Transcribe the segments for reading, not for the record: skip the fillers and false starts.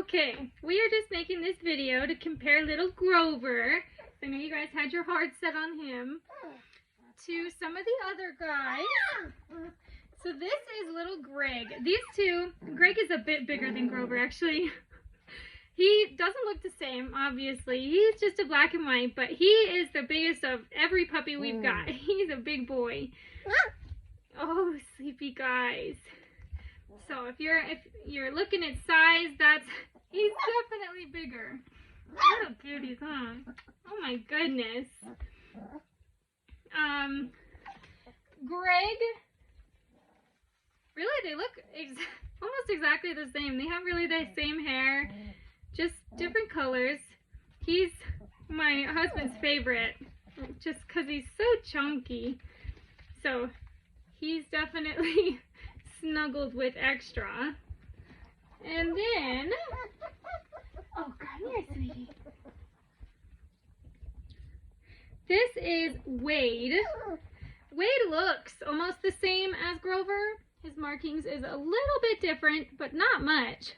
Okay, we are just making this video to compare little Grover, I know you guys had your heart set on him, to some of the other guys. So this is little Greg. These two, Greg is a bit bigger than Grover actually. He doesn't look the same, obviously. He's just a black and white, but he is the biggest of every puppy we've got. He's a big boy. Oh, sleepy guys. So if you're looking at size, he's definitely bigger. Little cuties, huh? Oh my goodness. Greg, really they look almost exactly the same. They have really the same hair, just different colors. He's my husband's favorite just because he's so chunky. So he's definitely snuggled with Extra. And then, oh, come here, sweetie. This is Wade. Wade looks almost the same as Grover. His markings is a little bit different, but not much.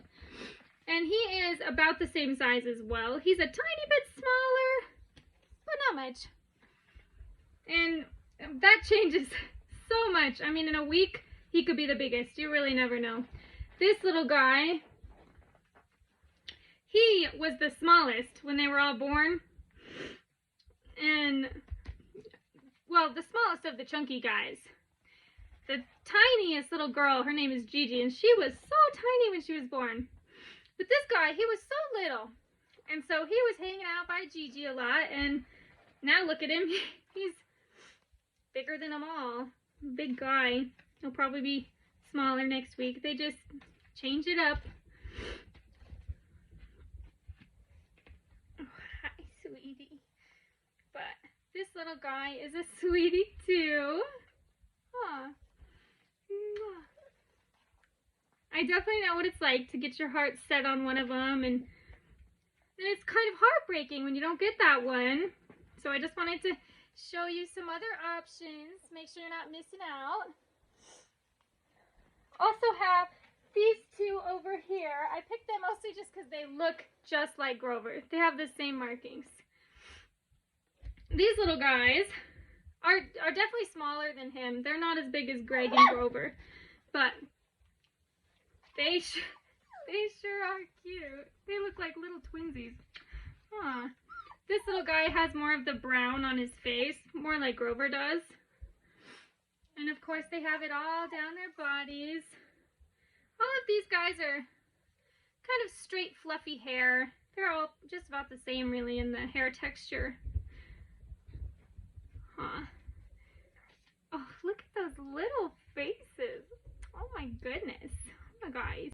And he is about the same size as well. He's a tiny bit smaller, but not much. And that changes so much. I mean, in a week, he could be the biggest. You really never know. This little guy, he was the smallest when they were all born. And, well, the smallest of the chunky guys. The tiniest little girl, her name is Gigi, and she was so tiny when she was born. But this guy, he was so little. And so he was hanging out by Gigi a lot, and now look at him. He's bigger than them all. Big guy. He'll probably be smaller next week. They just change it up. Oh, hi, sweetie. But this little guy is a sweetie too. Aw. I definitely know what it's like to get your heart set on one of them, and it's kind of heartbreaking when you don't get that one. So I just wanted to show you some other options. Make sure you're not missing out. Also have these two over here. I picked them mostly just because they look just like Grover. They have the same markings. These little guys are definitely smaller than him. They're not as big as Greg and Grover, but they sure are cute. They look like little twinsies. Huh. This little guy has more of the brown on his face, more like Grover does. And of course they have it all down their bodies. All of these guys are kind of straight, fluffy hair. They're all just about the same really in the hair texture. Huh. Oh, look at those little faces. Oh my goodness. Oh my guys.